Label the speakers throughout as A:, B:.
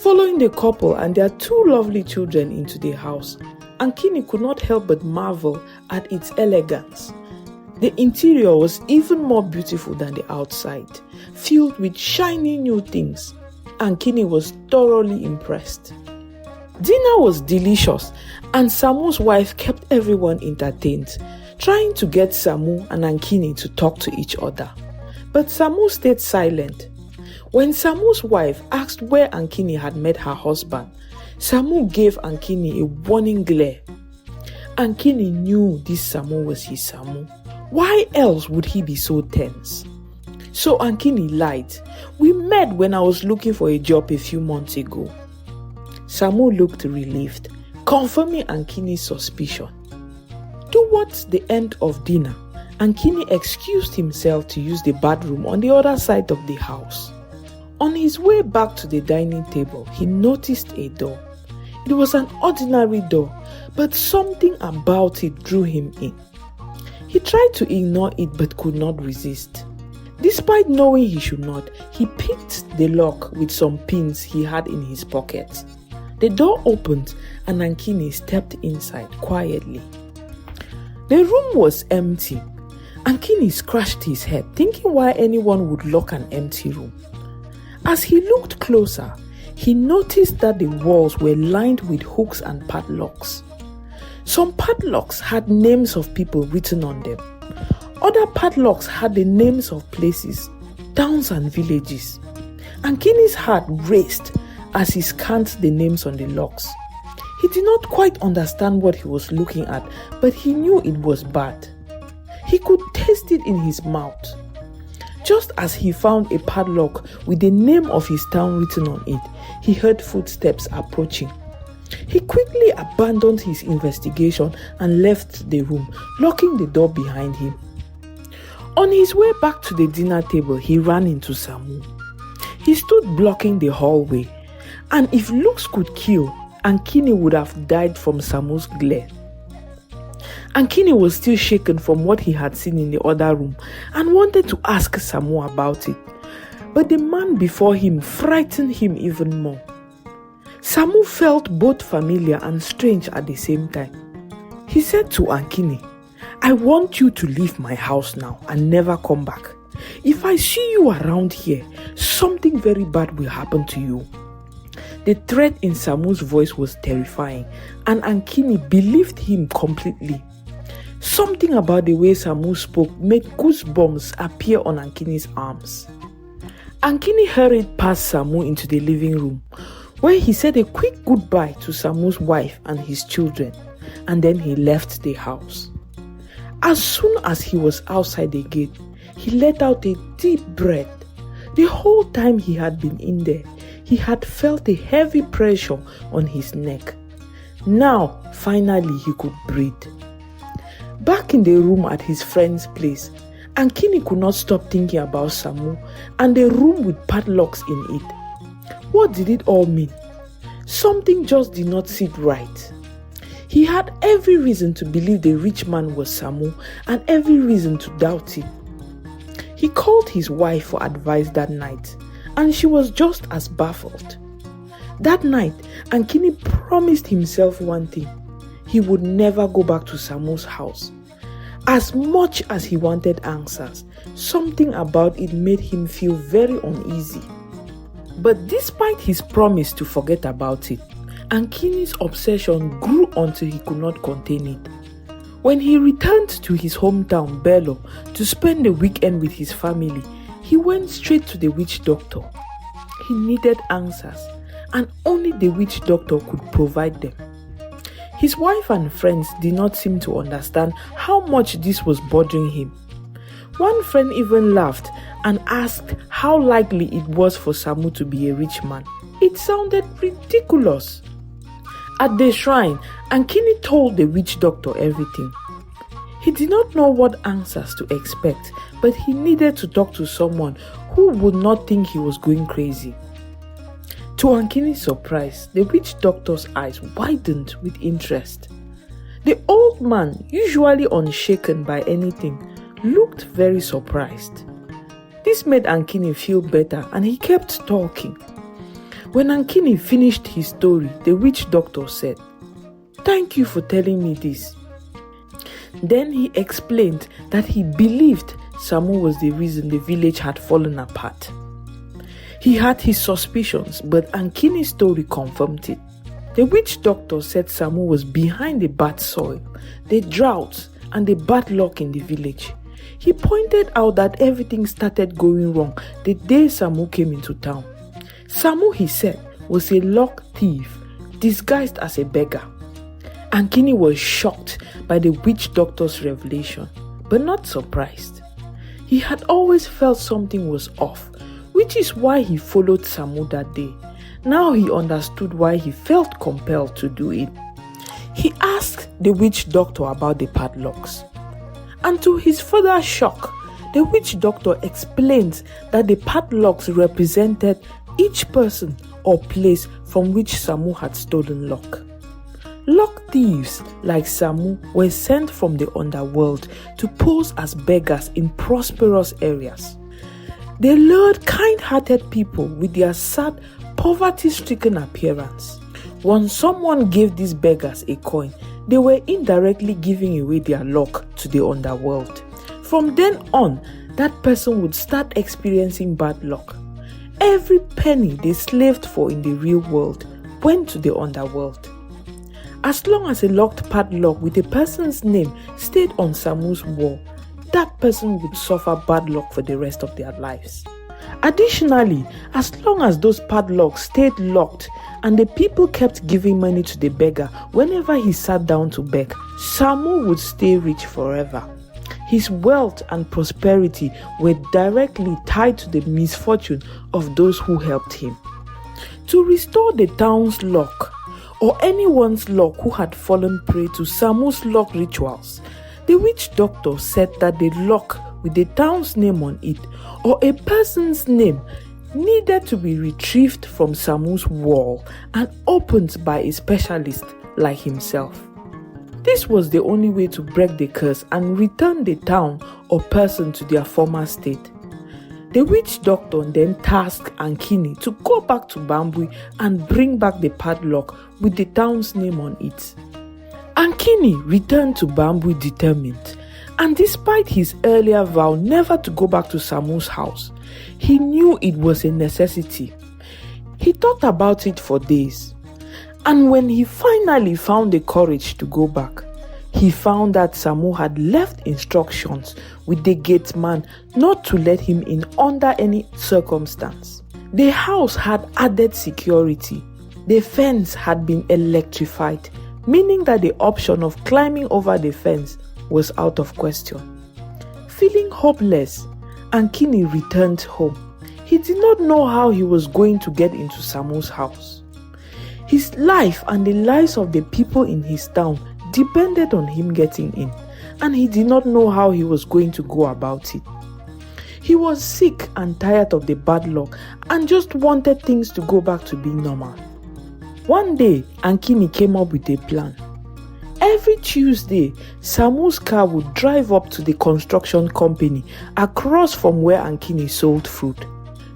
A: Following the couple and their two lovely children into the house, Ankini could not help but marvel at its elegance. The interior was even more beautiful than the outside, filled with shiny new things. Ankini was thoroughly impressed. Dinner was delicious, and Samu's wife kept everyone entertained, trying to get Samu and Ankini to talk to each other. But Samu stayed silent. When Samu's wife asked where Ankini had met her husband, Samu gave Ankini a warning glare. Ankini knew this Samu was his Samu. Why else would he be so tense? So Ankini lied. We met when I was looking for a job a few months ago. Samu looked relieved, confirming Ankini's suspicion. Towards the end of dinner, Ankini excused himself to use the bathroom on the other side of the house. On his way back to the dining table, he noticed a door. It was an ordinary door, but something about it drew him in. He tried to ignore it but could not resist. Despite knowing he should not, he picked the lock with some pins he had in his pocket. The door opened and Ankini stepped inside quietly. The room was empty. Ankini scratched his head, thinking why anyone would lock an empty room. As he looked closer, he noticed that the walls were lined with hooks and padlocks. Some padlocks had names of people written on them. Other padlocks had the names of places, towns and villages. Ankini's heart raced as he scanned the names on the locks. He did not quite understand what he was looking at, but he knew it was bad. He could taste it in his mouth. Just as he found a padlock with the name of his town written on it, he heard footsteps approaching. He quickly abandoned his investigation and left the room, locking the door behind him. On his way back to the dinner table, he ran into Samu. He stood blocking the hallway, and if looks could kill, Ankini would have died from Samu's glare. Ankini was still shaken from what he had seen in the other room and wanted to ask Samu about it, but the man before him frightened him even more. Samu felt both familiar and strange at the same time. He said to Ankini, "I want you to leave my house now and never come back. If I see you around here, something very bad will happen to you." The threat in Samu's voice was terrifying, and Ankini believed him completely. Something about the way Samu spoke made goosebumps appear on Ankini's arms. Ankini hurried past Samu into the living room, where he said a quick goodbye to Samu's wife and his children, and then he left the house. As soon as he was outside the gate, he let out a deep breath. The whole time he had been in there, he had felt a heavy pressure on his neck. Now, finally, he could breathe. Back in the room at his friend's place, Ankini could not stop thinking about Samu and the room with padlocks in it. What did it all mean? Something just did not sit right. He had every reason to believe the rich man was Samu and every reason to doubt it. He called his wife for advice that night, and she was just as baffled. That night, Ankini promised himself one thing: he would never go back to Samu's house. As much as he wanted answers, something about it made him feel very uneasy. But despite his promise to forget about it, Ankini's obsession grew until he could not contain it. When he returned to his hometown, Bello, to spend the weekend with his family, he went straight to the witch doctor. He needed answers, and only the witch doctor could provide them. His wife and friends did not seem to understand how much this was bothering him. One friend even laughed and asked how likely it was for Samu to be a rich man. It sounded ridiculous. At the shrine, Ankini told the witch doctor everything. He did not know what answers to expect, but he needed to talk to someone who would not think he was going crazy. To Ankini's surprise, the witch doctor's eyes widened with interest. The old man, usually unshaken by anything, looked very surprised. This made Ankini feel better, and he kept talking. When Ankini finished his story, the witch doctor said, "Thank you for telling me this." Then he explained that he believed Samu was the reason the village had fallen apart. He had his suspicions, but Ankini's story confirmed it. The witch doctor said Samu was behind the bad soil, the drought, and the bad luck in the village. He pointed out that everything started going wrong the day Samu came into town. Samu, he said, was a luck thief disguised as a beggar. Ankini was shocked by the witch doctor's revelation, but not surprised. He had always felt something was off, which is why he followed Samu that day. Now he understood why he felt compelled to do it. He asked the witch doctor about the padlocks. And to his further shock, the witch doctor explained that the padlocks represented each person or place from which Samu had stolen luck. Luck thieves like Samu were sent from the underworld to pose as beggars in prosperous areas. They lured kind-hearted people with their sad, poverty-stricken appearance. Once someone gave these beggars a coin, they were indirectly giving away their luck to the underworld. From then on, that person would start experiencing bad luck. Every penny they slaved for in the real world went to the underworld. As long as a locked padlock with a person's name stayed on Samu's wall, that person would suffer bad luck for the rest of their lives. Additionally, as long as those padlocks stayed locked and the people kept giving money to the beggar whenever he sat down to beg, Samu would stay rich forever. His wealth and prosperity were directly tied to the misfortune of those who helped him. To restore the town's luck, or anyone's luck who had fallen prey to Samu's luck rituals, the witch doctor said that the luck with the town's name on it, or a person's name, needed to be retrieved from Samu's wall and opened by a specialist like himself. This was the only way to break the curse and return the town or person to their former state. The witch doctor then tasked Ankini to go back to Bambui and bring back the padlock with the town's name on it. Ankini returned to Bambui determined, and despite his earlier vow never to go back to Samu's house, he knew it was a necessity. He thought about it for days, and when he finally found the courage to go back, he found that Samu had left instructions with the gate man not to let him in under any circumstance. The house had added security. The fence had been electrified, meaning that the option of climbing over the fence was out of question. Feeling hopeless, Ankini returned home. He did not know how he was going to get into Samu's house. His life and the lives of the people in his town depended on him getting in, and he did not know how he was going to go about it. He was sick and tired of the bad luck and just wanted things to go back to being normal. One day, Ankini came up with a plan. Every Tuesday, Samu's car would drive up to the construction company across from where Ankini sold fruit.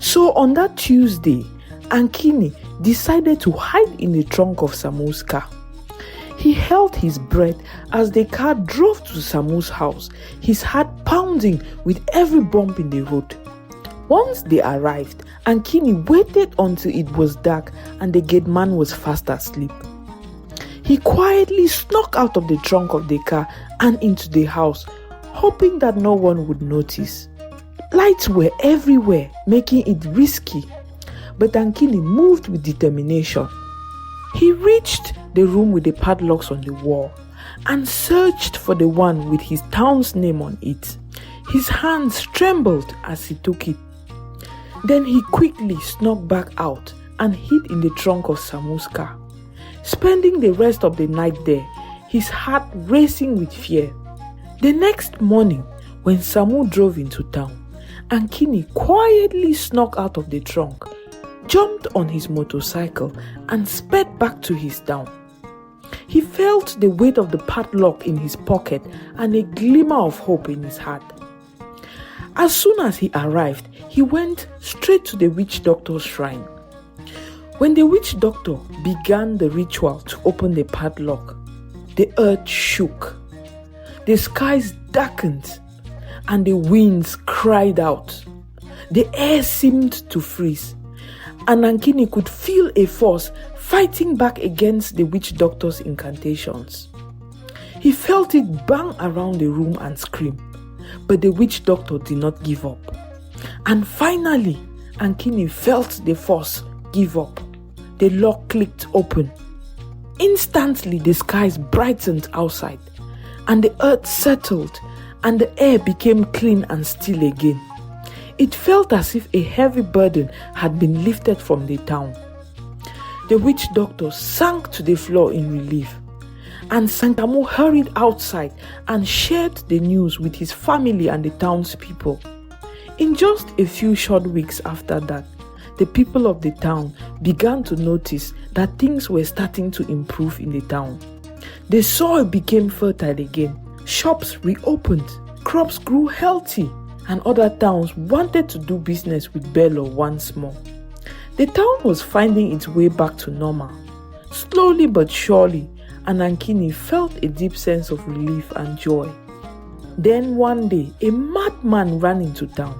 A: So on that Tuesday, Ankini decided to hide in the trunk of Samu's car. He held his breath as the car drove to Samu's house, his heart pounding with every bump in the road. Once they arrived, Ankini waited until it was dark and the gate man was fast asleep. He quietly snuck out of the trunk of the car and into the house, hoping that no one would notice. Lights were everywhere, making it risky, but Ankini moved with determination. He reached the room with the padlocks on the wall and searched for the one with his town's name on it. His hands trembled as he took it. Then he quickly snuck back out and hid in the trunk of Samu's car, spending the rest of the night there, his heart racing with fear. The next morning, when Samu drove into town, Ankini quietly snuck out of the trunk, jumped on his motorcycle and sped back to his town. He felt the weight of the padlock in his pocket and a glimmer of hope in his heart. As soon as he arrived, he went straight to the witch doctor's shrine. When the witch doctor began the ritual to open the padlock, the earth shook, the skies darkened, and the winds cried out. The air seemed to freeze, and Ankini could feel a force fighting back against the witch doctor's incantations. He felt it bang around the room and scream, but the witch doctor did not give up. And finally, Ankini felt the force give up. The lock clicked open. Instantly, the skies brightened outside, and the earth settled, and the air became clean and still again. It felt as if a heavy burden had been lifted from the town. The witch doctor sank to the floor in relief, and Samu hurried outside and shared the news with his family and the townspeople. In just a few short weeks after that, the people of the town began to notice that things were starting to improve in the town. The soil became fertile again, shops reopened, crops grew healthy, and other towns wanted to do business with Bello once more. The town was finding its way back to normal, slowly but surely, and Ankini felt a deep sense of relief and joy. Then one day, a madman ran into town.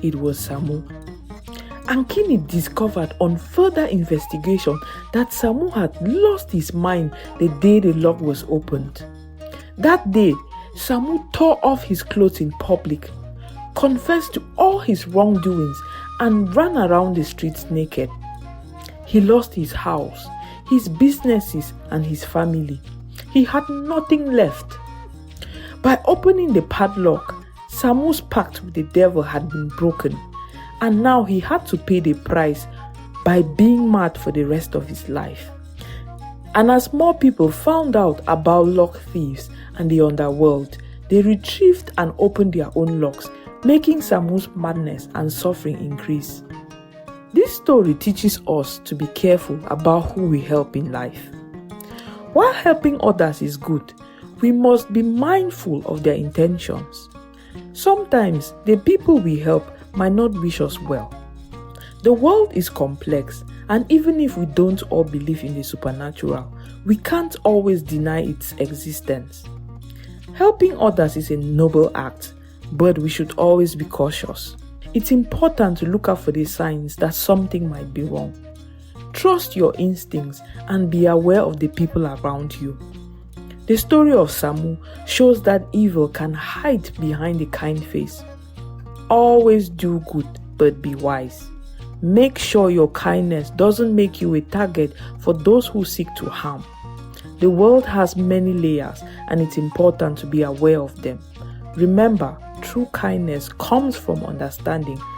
A: It was Samu. Ankini discovered on further investigation that Samu had lost his mind the day the lock was opened. That day, Samu tore off his clothes in public, confessed to all his wrongdoings, and ran around the streets naked. He lost his house, his businesses, and his family. He had nothing left. By opening the padlock, Samu's pact with the devil had been broken, and now he had to pay the price by being mad for the rest of his life. And as more people found out about lock thieves and the underworld, they retrieved and opened their own locks, making Samu's madness and suffering increase. This story teaches us to be careful about who we help in life. While helping others is good, we must be mindful of their intentions. Sometimes the people we help might not wish us well. The world is complex, and even if we don't all believe in the supernatural, we can't always deny its existence. Helping others is a noble act, but we should always be cautious. It's important to look out for the signs that something might be wrong. Trust your instincts and be aware of the people around you. The story of Samu shows that evil can hide behind a kind face. Always do good, but be wise. Make sure your kindness doesn't make you a target for those who seek to harm. The world has many layers, and it's important to be aware of them. Remember, true kindness comes from understanding